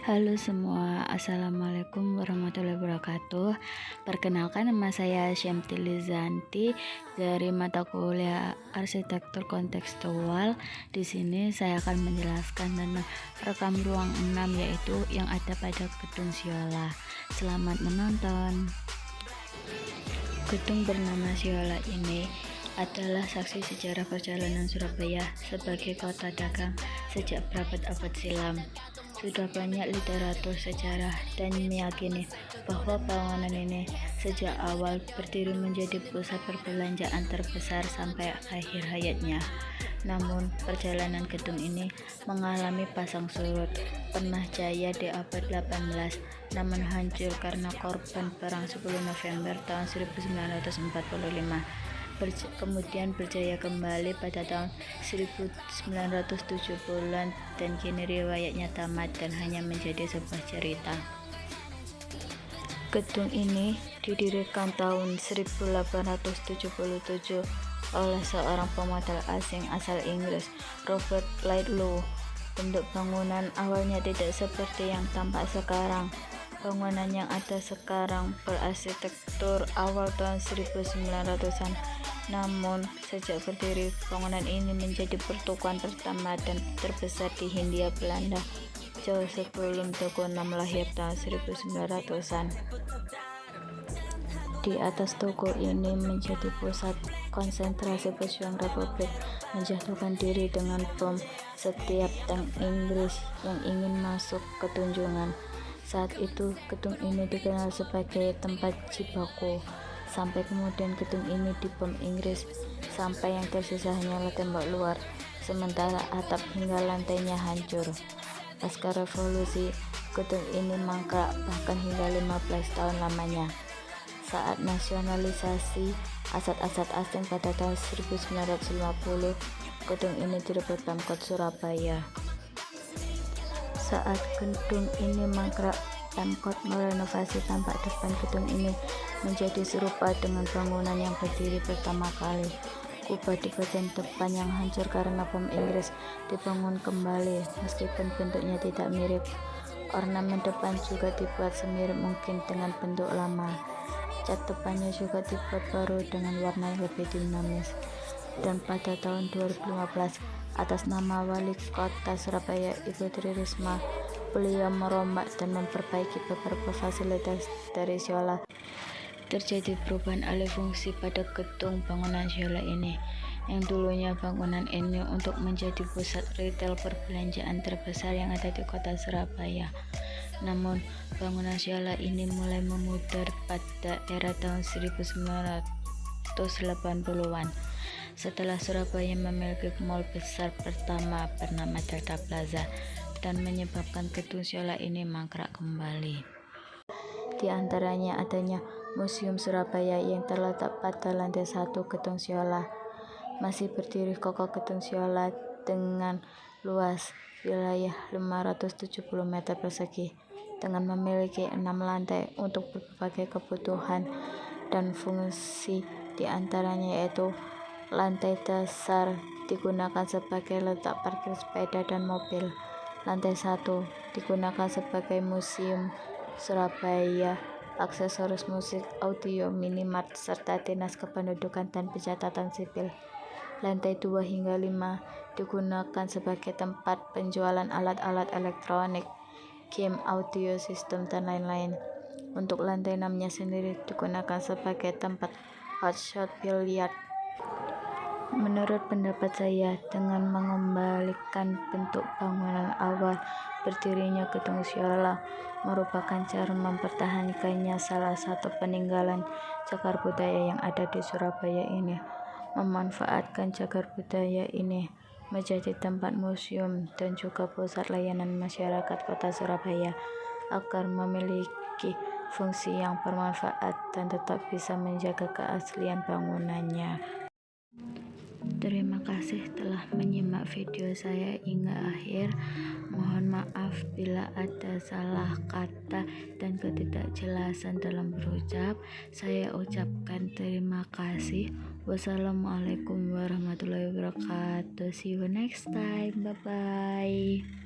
Halo semua, Assalamualaikum warahmatullahi wabarakatuh. Perkenalkan, nama saya Syamtili Zanti dari mata kuliah Arsitektur Kontekstual. Di sini saya akan menjelaskan tentang rekam ruang 6, yaitu yang ada pada Gedung Siola. Selamat menonton. Gedung bernama Siola ini adalah saksi sejarah perjalanan Surabaya sebagai kota dagang sejak berabad-abad silam. Sudah banyak literatur sejarah dan meyakini bahwa bangunan ini sejak awal berdiri menjadi pusat perbelanjaan terbesar sampai akhir hayatnya. Namun, perjalanan gedung ini mengalami pasang surut. Pernah jaya di abad 18, namun hancur karena korban perang 10 November tahun 1945. Kemudian berjaya kembali pada tahun 1970-an dan kini riwayatnya tamat dan hanya menjadi sebuah cerita. Gedung ini didirikan tahun 1877 oleh seorang pemodal asing asal Inggris, Robert Laidlaw. Bentuk bangunan awalnya tidak seperti yang tampak sekarang. Bangunan yang ada sekarang berarsitektur awal tahun 1900-an. Namun, sejak berdiri, bangunan ini menjadi pertukuan pertama dan terbesar di Hindia Belanda, jauh sebelum Toko 6 lahir tahun 1900-an. Di atas toko ini menjadi pusat konsentrasi pejuang Republik menjatuhkan diri dengan bom setiap tank Inggris yang ingin masuk ke Tunjungan. Saat itu, gedung ini dikenal sebagai tempat jibaku. Sampai kemudian gedung ini dibom Inggris sampai yang tersisa hanyalah tembok luar, sementara atap hingga lantainya hancur. Pasca revolusi, gedung ini mangkrak bahkan hingga 15 tahun lamanya. Saat nasionalisasi aset-aset asing pada tahun 1950, gedung ini direbut Pemkot Surabaya. Saat gedung ini mangkrak, Pemkot merenovasi tampak depan gedung ini menjadi serupa dengan bangunan yang berdiri pertama kali. Kubah di bagian depan yang hancur karena bom Inggris dibangun kembali, meskipun bentuknya tidak mirip. Ornamen depan juga dibuat semirip mungkin dengan bentuk lama. Cat depannya juga dibuat baru dengan warna yang lebih dinamis. Dan pada tahun 2015, atas nama Wali Kota Surabaya Ibu Tri Risma, beliau merombak dan memperbaiki beberapa fasilitas dari Siola. Terjadi perubahan alih fungsi pada gedung bangunan Siola ini, yang dulunya bangunan ini untuk menjadi pusat retail perbelanjaan terbesar yang ada di kota Surabaya. Namun, bangunan Siola ini mulai memudar pada era tahun 1980-an. Setelah Surabaya memiliki mall besar pertama bernama Delta Plaza dan menyebabkan gedung Siola ini mangkrak kembali. Di antaranya adanya Museum Surabaya yang terletak pada lantai 1 Gedung Siola. Masih berdiri kokoh Gedung Siola dengan luas wilayah 570 meter persegi dengan memiliki 6 lantai untuk berbagai kebutuhan dan fungsi, di antaranya yaitu lantai dasar digunakan sebagai letak parkir sepeda dan mobil. Lantai 1 digunakan sebagai Museum Surabaya, aksesoris musik, audio, minimart, serta Dinas Kependudukan dan Pencatatan Sipil. Lantai 2 hingga 5 digunakan sebagai tempat penjualan alat-alat elektronik, game, audio system, dan lain-lain. Untuk lantai 6-nya sendiri digunakan sebagai tempat hotshot biliar. Menurut pendapat saya, dengan mengembalikan bentuk bangunan awal berdirinya Gedung Siola merupakan cara mempertahankannya salah satu peninggalan cagar budaya yang ada di Surabaya ini. Memanfaatkan cagar budaya ini menjadi tempat museum dan juga pusat layanan masyarakat kota Surabaya agar memiliki fungsi yang bermanfaat dan tetap bisa menjaga keaslian bangunannya. Terima kasih telah menyimak video saya hingga akhir. Mohon maaf bila ada salah kata dan ketidakjelasan dalam berucap. Saya ucapkan terima kasih. Wassalamualaikum warahmatullahi wabarakatuh. See you next time. Bye bye.